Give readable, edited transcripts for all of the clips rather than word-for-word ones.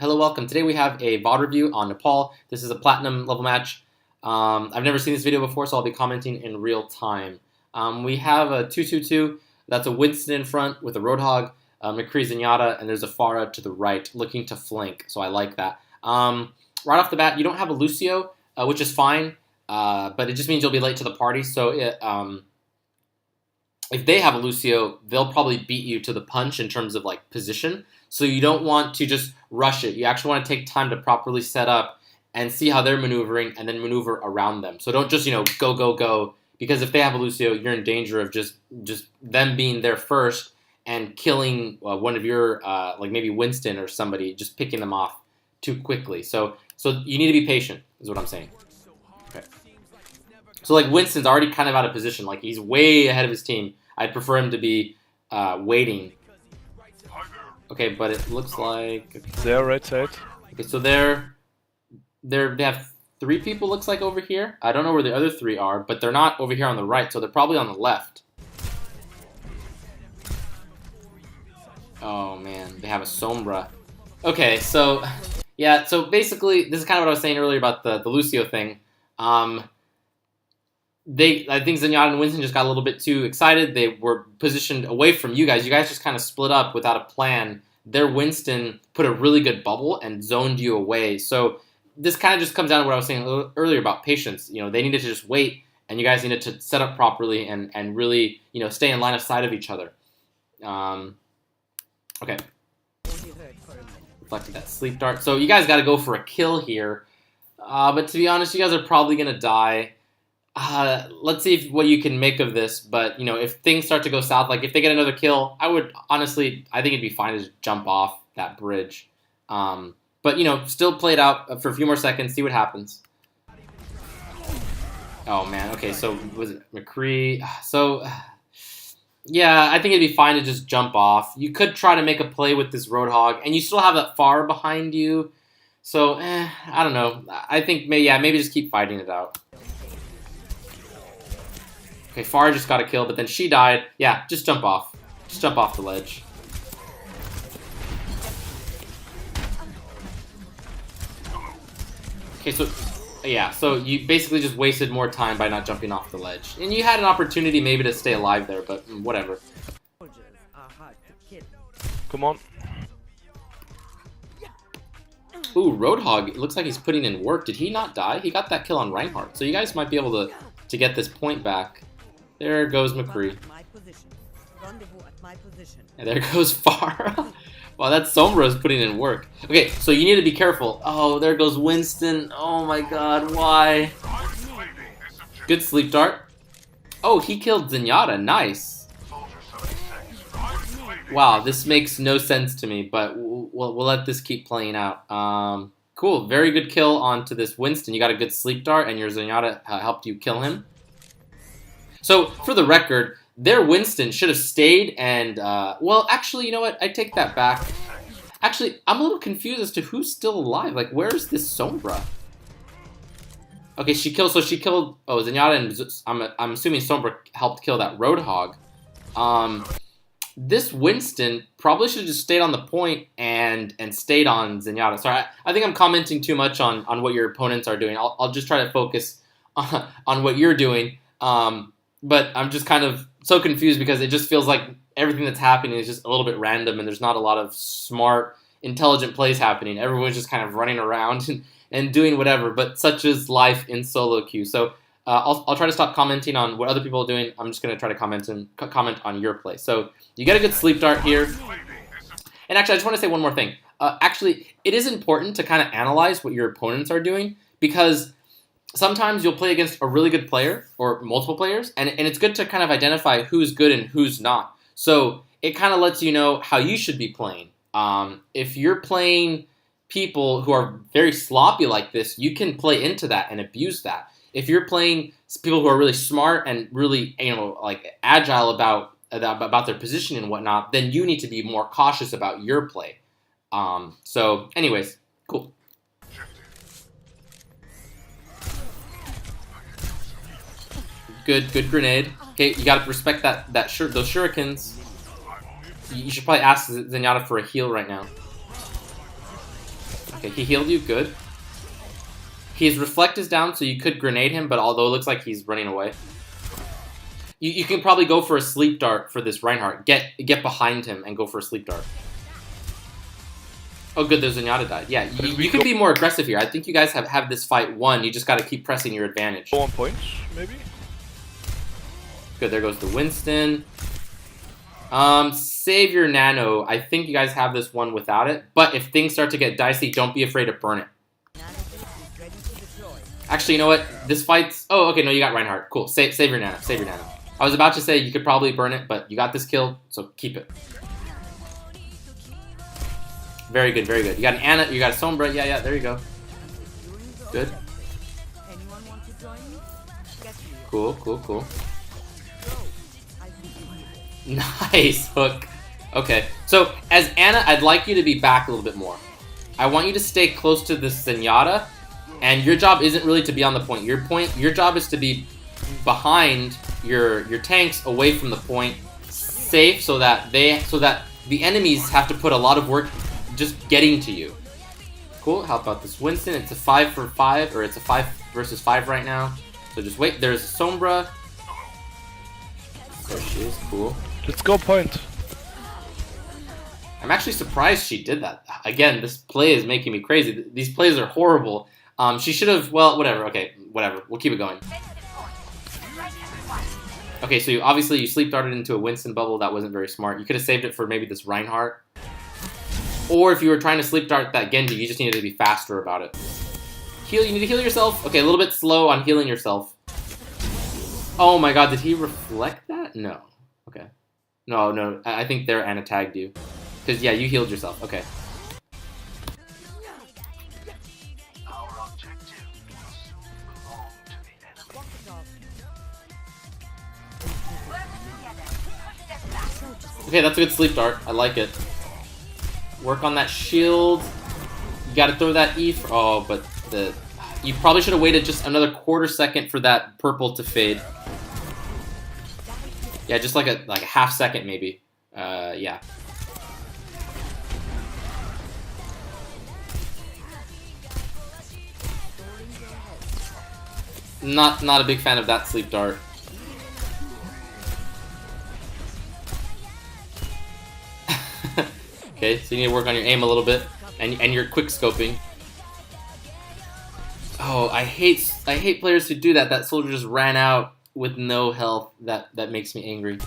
Hello, welcome. Today we have a VOD review on Nepal. This is a platinum level match. I've never seen this video before, so I'll be commenting in real time. We have a 2-2-2. That's a Winston in front with a Roadhog, McCree Zenyatta, and there's a Pharah to the right looking to flank, so I like that. Right off the bat, you don't have a Lucio, which is fine, but it just means you'll be late to the party. So if they have a Lucio, they'll probably beat you to the punch in terms of like position. So you don't want to just rush it. You actually want to take time to properly set up and see how they're maneuvering and then maneuver around them. So don't just, go, go, go. Because if they have a Lucio, you're in danger of just them being there first and killing one of your, like maybe Winston or somebody, just picking them off too quickly. So you need to be patient, is what I'm saying. Okay. So like Winston's already kind of out of position. Like he's way ahead of his team. I'd prefer him to be waiting. Okay, but it looks like... Okay. They're right side. Okay, so they have 3 people, looks like, over here. I don't know where the other 3 are, but they're not over here on the right, so they're probably on the left. Oh, man, they have a Sombra. Okay, so, yeah, so basically, this is kind of what I was saying earlier about the Lucio thing. I think Zenyatta and Winston just got a little bit too excited. They were positioned away from you guys. You guys just kind of split up without a plan. Their Winston put a really good bubble and zoned you away. So this kind of just comes down to what I was saying earlier about patience. They needed to just wait, and you guys needed to set up properly and really, stay in line of sight of each other. Okay. Reflected that sleep dart. So you guys got to go for a kill here. But to be honest, you guys are probably going to die. Let's see what you can make of this, but if things start to go south, like if they get another kill, I think it'd be fine to just jump off that bridge. But still play it out for a few more seconds, see what happens. Oh man, okay, so was it McCree? So yeah, I think it'd be fine to just jump off. You could try to make a play with this Roadhog, and you still have that Pharah behind you. So I don't know. I think maybe just keep fighting it out. Okay, Pharah just got a kill, but then she died. Yeah, just jump off. Just jump off the ledge. Okay, so you basically just wasted more time by not jumping off the ledge. And you had an opportunity maybe to stay alive there, but whatever. Come on. Ooh, Roadhog, it looks like he's putting in work. Did he not die? He got that kill on Reinhardt. So you guys might be able to get this point back. There goes McCree. And there goes Pharah. Wow, that Sombra's putting in work. Okay, so you need to be careful. Oh, there goes Winston. Oh my god, why? Good sleep dart. Oh, he killed Zenyatta. Nice. Wow, this makes no sense to me, but we'll let this keep playing out. Cool, very good kill onto this Winston. You got a good sleep dart, and your Zenyatta helped you kill him. So, for the record, their Winston should have stayed and, well, actually, you know what? I take that back. Actually, I'm a little confused as to who's still alive. Like, where's this Sombra? Okay, she killed, oh, Zenyatta and, I'm assuming Sombra helped kill that Roadhog. This Winston probably should have just stayed on the point and stayed on Zenyatta. Sorry, I think I'm commenting too much on what your opponents are doing. I'll just try to focus on what you're doing. But I'm just kind of so confused because it just feels like everything that's happening is just a little bit random and there's not a lot of smart, intelligent plays happening. Everyone's just kind of running around and doing whatever, but such is life in solo queue. So I'll try to stop commenting on what other people are doing. I'm just going to try to comment on your play. So you get a good sleep dart here. And actually, I just want to say one more thing. Actually, it is important to kind of analyze what your opponents are doing because sometimes you'll play against a really good player or multiple players, and it's good to kind of identify who's good and who's not. So it kind of lets you know how you should be playing. If you're playing people who are very sloppy like this, you can play into that and abuse that. If you're playing people who are really smart and really like agile about their position and whatnot, then you need to be more cautious about your play. So anyways, cool. Good grenade. Okay, you gotta respect those shurikens. You should probably ask Zenyatta for a heal right now. Okay, he healed you. Good. His reflect is down, so you could grenade him, but although it looks like he's running away. You can probably go for a sleep dart for this Reinhardt. Get behind him and go for a sleep dart. Oh, good, there's Zenyatta died. Yeah, you can be more aggressive here. I think you guys have this fight won. You just got to keep pressing your advantage. Go on points, maybe? Good, there goes the Winston. Save your nano. I think you guys have this one without it. But if things start to get dicey, don't be afraid to burn it. Actually, you know what? This fight's... Oh, okay, no, you got Reinhardt. Cool, save your nano. Save your nano. I was about to say you could probably burn it, but you got this kill, so keep it. Very good, very good. You got an Anna, you got a Sombra. Yeah, there you go. Good. Cool. Nice hook. Okay, so as Anna, I'd like you to be back a little bit more. I want you to stay close to this Zenyatta, and your job isn't really to be on the point. Your job is to be behind your tanks, away from the point, safe, so that the enemies have to put a lot of work just getting to you. Cool. How about this Winston? It's a 5 for 5, or it's a 5 versus 5 right now. So just wait. There's Sombra. There she is. Cool. Let's go point. I'm actually surprised she did that. Again, this play is making me crazy. These plays are horrible. She should have... Well, whatever. Okay, whatever. We'll keep it going. Okay, so obviously you sleep darted into a Winston bubble. That wasn't very smart. You could have saved it for maybe this Reinhardt. Or if you were trying to sleep dart that Genji, you just needed to be faster about it. Heal, you need to heal yourself. Okay, a little bit slow on healing yourself. Oh my god, did he reflect that? No. Okay. No, I think there Anna tagged you. Because, yeah, you healed yourself. Okay. Okay, that's a good sleep dart. I like it. Work on that shield. You gotta throw that E for... Oh, but you probably should have waited just another quarter second for that purple to fade. Yeah, just like a half second maybe. Yeah. Not a big fan of that sleep dart. Okay, so you need to work on your aim a little bit and your quick scoping. Oh, I hate players who do that. That soldier just ran out with no health. That makes me angry.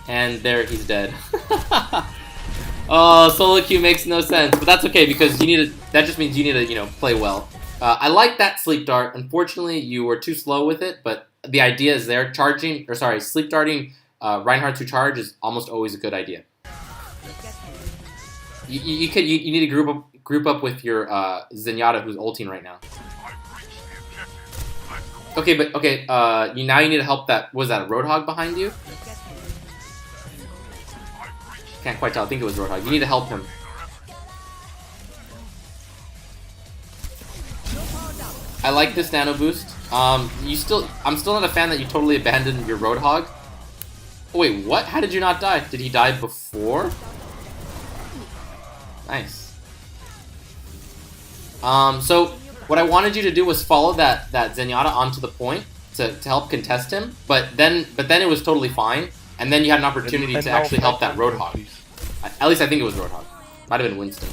And there, he's dead. Oh, solo queue makes no sense, but that's okay because you need to. That just means you need to, play well. I like that sleep dart. Unfortunately, you were too slow with it, but the idea is there. Sleep darting Reinhardt to charge is almost always a good idea. You need to group up with your Zenyatta who's ulting right now. Okay, but now you need to help that. Was that a Roadhog behind you? Can't quite tell. I think it was Roadhog. You need to help him. I like this nano boost. I'm still not a fan that you totally abandoned your Roadhog. Oh, wait, what? How did you not die? Did he die before? Nice. So what I wanted you to do was follow that Zenyatta onto the point to help contest him, but then it was totally fine, and then you had an opportunity to actually help that Roadhog. At least I think it was Roadhog. Might have been Winston.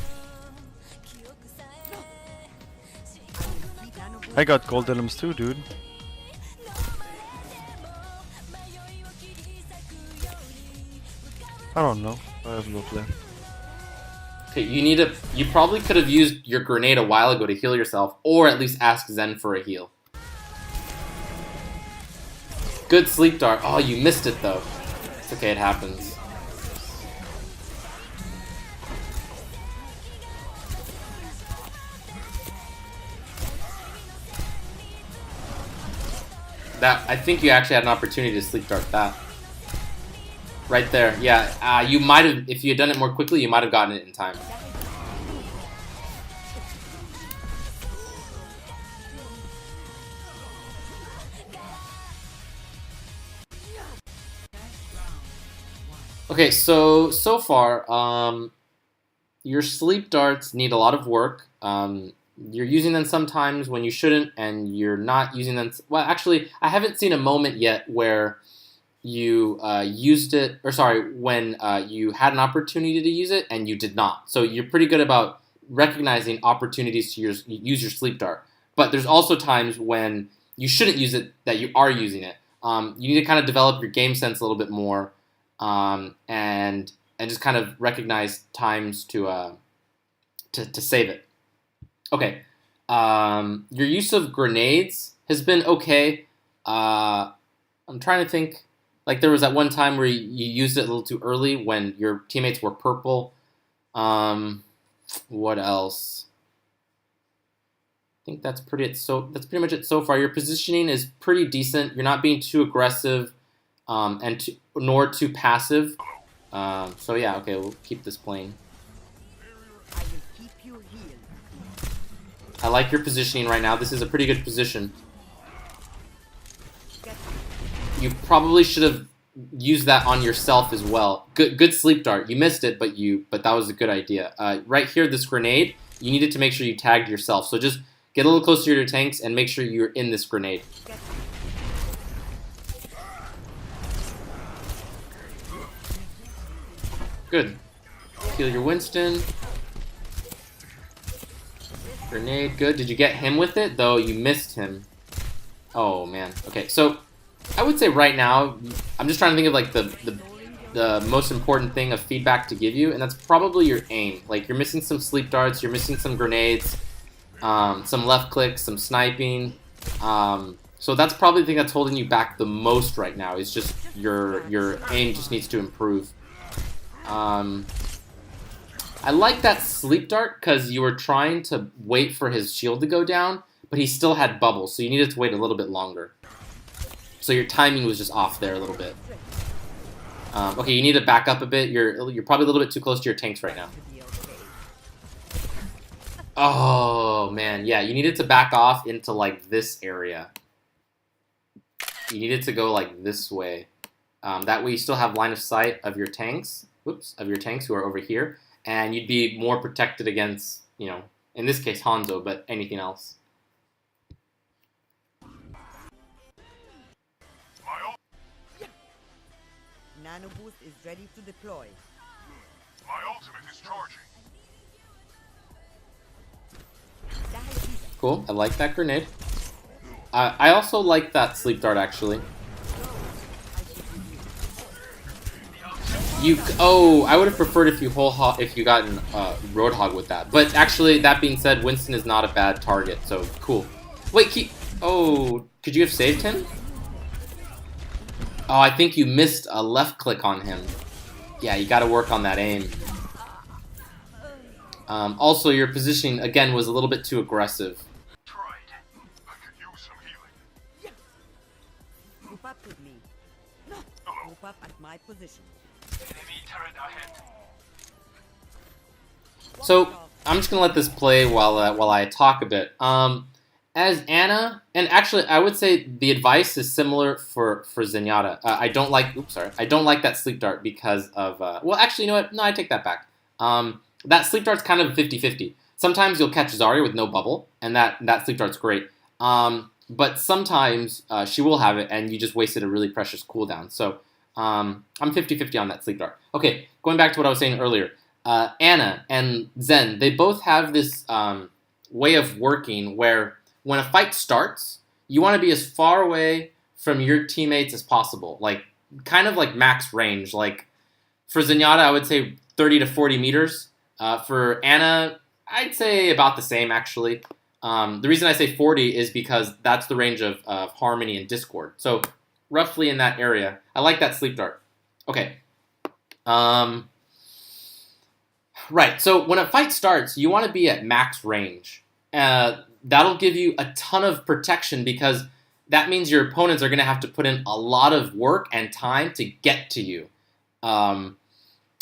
I got gold items too, dude. I don't know. I have no plan. Okay, you probably could have used your grenade a while ago to heal yourself, or at least ask Zen for a heal. Good sleep dart. Oh, you missed it though. It's okay, it happens. I think you actually had an opportunity to sleep dart that. Right there, yeah. You might have, if you had done it more quickly, you might have gotten it in time. Okay, so far, your sleep darts need a lot of work. You're using them sometimes when you shouldn't, and you're not using them. Well, actually, I haven't seen a moment yet where you used it, or sorry, when you had an opportunity to use it and you did not. So you're pretty good about recognizing opportunities to use your sleep dart. But there's also times when you shouldn't use it that you are using it. You need to kind of develop your game sense a little bit more, and just kind of recognize times to save it. Okay, your use of grenades has been okay. I'm trying to think. Like there was that one time where you used it a little too early when your teammates were purple. What else? I think that's that's pretty much it so far. Your positioning is pretty decent. You're not being too aggressive, nor too passive. So yeah, okay, we'll keep this playing. I will keep you healed. I like your positioning right now. This is a pretty good position. You probably should have used that on yourself as well. Good sleep dart. You missed it, but that was a good idea. Right here, this grenade, you needed to make sure you tagged yourself. So just get a little closer to your tanks and make sure you're in this grenade. Good. Heal your Winston. Grenade, good. Did you get him with it? Though you missed him. Oh, man. Okay, so I would say right now, I'm just trying to think of like the most important thing of feedback to give you, and that's probably your aim. Like you're missing some sleep darts, you're missing some grenades, some left clicks, some sniping. So that's probably the thing that's holding you back the most right now. Is just your aim just needs to improve. I like that sleep dart because you were trying to wait for his shield to go down, but he still had bubbles, so you needed to wait a little bit longer. So your timing was just off there a little bit. Okay, you need to back up a bit. You're probably a little bit too close to your tanks right now. Oh, man. Yeah, you needed to back off into, like, this area. You needed to go, like, this way. That way you still have line of sight of your tanks. Whoops, of your tanks who are over here. And you'd be more protected against, you know, in this case, Hanzo, but anything else. Nano boost is ready to deploy. My ultimate is charging. Cool, I like that grenade. I also like that sleep dart, actually. I would have preferred if you gotten Roadhog with that. But actually, that being said, Winston is not a bad target, so cool. Wait, could you have saved him? Oh, I think you missed a left click on him. Yeah, you got to work on that aim. Also, your positioning, again, was a little bit too aggressive. Tried. I could use some healing. Group up with me. Group up at my position. Enemy turret ahead. So, I'm just going to let this play while I talk a bit. As Ana, and actually, I would say the advice is similar for Zenyatta. I don't like that sleep dart because of, well, actually, you know what? No, I take that back. That sleep dart's kind of 50-50. Sometimes you'll catch Zarya with no bubble, and that sleep dart's great. But sometimes she will have it, and you just wasted a really precious cooldown. So I'm 50-50 on that sleep dart. Okay, going back to what I was saying earlier. Ana and Zen, they both have this way of working where when a fight starts, you want to be as far away from your teammates as possible. Like, kind of like max range. Like, for Zenyatta, I would say 30 to 40 meters. For Ana, I'd say about the same, actually. The reason I say 40 is because that's the range of Harmony and Discord. So, roughly in that area. I like that sleep dart. Okay. Right, so when a fight starts, you want to be at max range. That'll give you a ton of protection because that means your opponents are going to have to put in a lot of work and time to get to you. And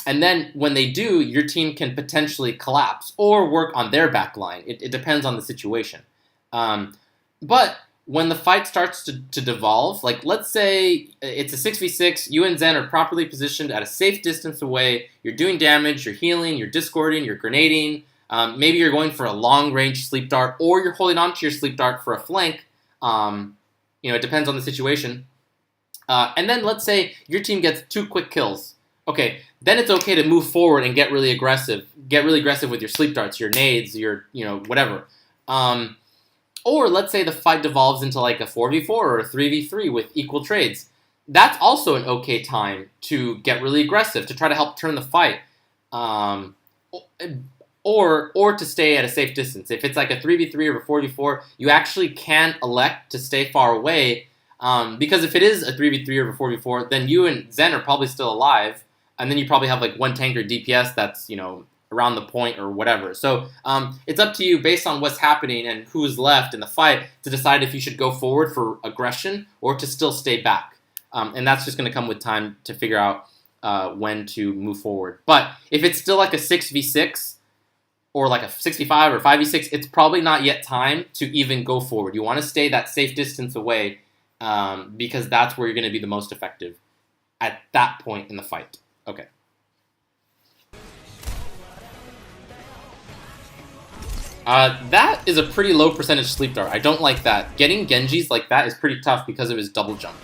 then when they do, your team can potentially collapse or work on their back line. It depends on the situation. But when the fight starts to devolve, like let's say it's a 6v6, you and Zen are properly positioned at a safe distance away, you're doing damage, you're healing, you're discording, you're grenading, maybe you're going for a long-range sleep dart, or you're holding on to your sleep dart for a flank. It depends on the situation. And then let's say your team gets 2 quick kills. Okay, then it's okay to move forward and get really aggressive. Get really aggressive with your sleep darts, your nades, your, whatever. Or let's say the fight devolves into like a 4v4 or a 3v3 with equal trades. That's also an okay time to get really aggressive, to try to help turn the fight. Or to stay at a safe distance. If it's like a 3v3 or a 4v4, you actually can elect to stay far away. Because if it is a 3v3 or a 4v4, then you and Zen are probably still alive. And then you probably have like one tanker DPS that's, around the point or whatever. So it's up to you based on what's happening and who's left in the fight to decide if you should go forward for aggression or to still stay back. And that's just going to come with time to figure out when to move forward. But if it's still like a 6v6 or like a 6v5 or 5v6, it's probably not yet time to even go forward. You want to stay that safe distance away because that's where you're going to be the most effective at that point in the fight. Okay. That is a pretty low percentage sleep dart. I don't like that. Getting Genjis like that is pretty tough because of his double jump.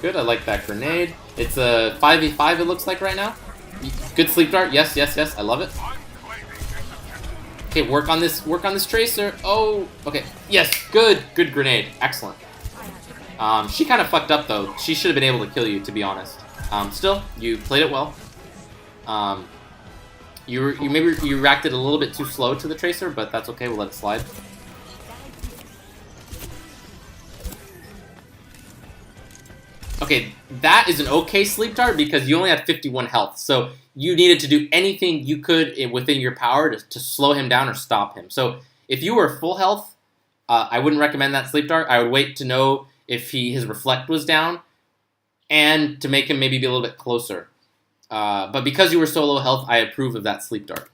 Good, I like that grenade. It's a 5v5 it looks like right now. Good sleep dart, yes, I love it. Okay, work on this tracer. Oh, okay, yes, good grenade, excellent. She kind of fucked up though. She should have been able to kill you, to be honest. Still, you played it well. You reacted a little bit too slow to the tracer, but that's okay. We'll let it slide. Okay, that is an okay sleep dart because you only had 51 health, so you needed to do anything you could within your power to slow him down or stop him. So if you were full health, I wouldn't recommend that sleep dart. I would wait to know if his reflect was down and to make him maybe be a little bit closer. But because you were so low health, I approve of that sleep dart.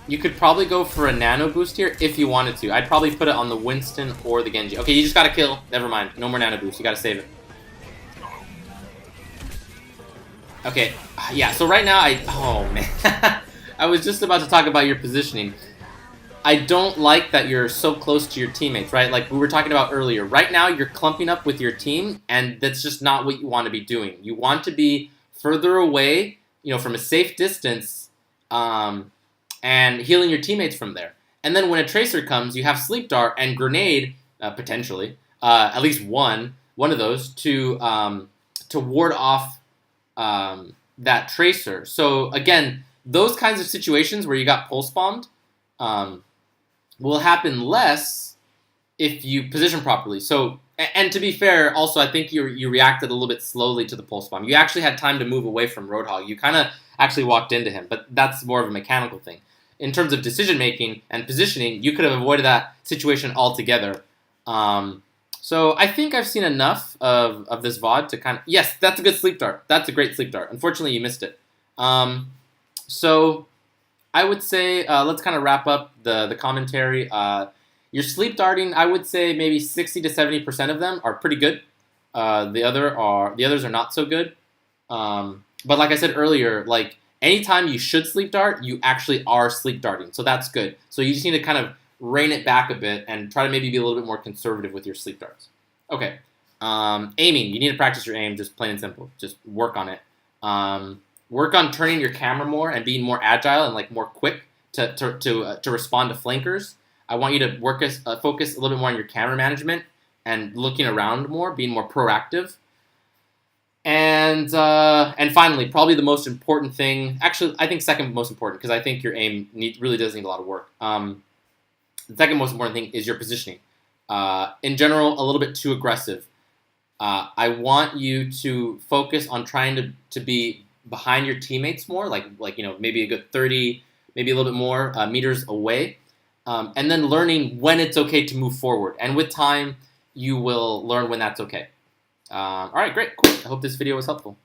You could probably go for a nano boost here if you wanted to. I'd probably put it on the Winston or the Genji. Okay, you just gotta kill. Never mind. No more nano boost. You gotta save it. Okay, yeah, so right now oh man. I was just about to talk about your positioning. I don't like that you're so close to your teammates, right? Like we were talking about earlier. Right now, you're clumping up with your team, and that's just not what you want to be doing. You want to be further away, from a safe distance, and healing your teammates from there. And then when a tracer comes, you have sleep dart and grenade, potentially, at least one of those to ward off that tracer. So again, those kinds of situations where you got pulse bombed will happen less if you position properly. So, and to be fair, also I think you reacted a little bit slowly to the pulse bomb. You actually had time to move away from Roadhog. You kind of actually walked into him, but that's more of a mechanical thing. In terms of decision making and positioning, you could have avoided that situation altogether. So I think I've seen enough of this VOD to kind of... Yes, that's a good sleep dart. That's a great sleep dart. Unfortunately, you missed it. So I would say let's kind of wrap up the commentary. Your sleep darting, I would say maybe 60 to 70% of them are pretty good. The others are not so good. But like I said earlier, like anytime you should sleep dart, you actually are sleep darting. So that's good. So you just need to kind of rein it back a bit and try to maybe be a little bit more conservative with your sleep darts. Okay. Aiming. You need to practice your aim, just plain and simple. Just work on it. Work on turning your camera more and being more agile and like more quick to respond to flankers. I want you to focus a little bit more on your camera management and looking around more, being more proactive. And finally, probably the most important thing, actually, I think second most important, because I think your aim really does need a lot of work. The second most important thing is your positioning. In general, a little bit too aggressive. I want you to focus on trying to be behind your teammates more, like maybe a good 30, maybe a little bit more meters away, and then learning when it's okay to move forward. And with time, you will learn when that's okay. All right, great, cool. I hope this video was helpful.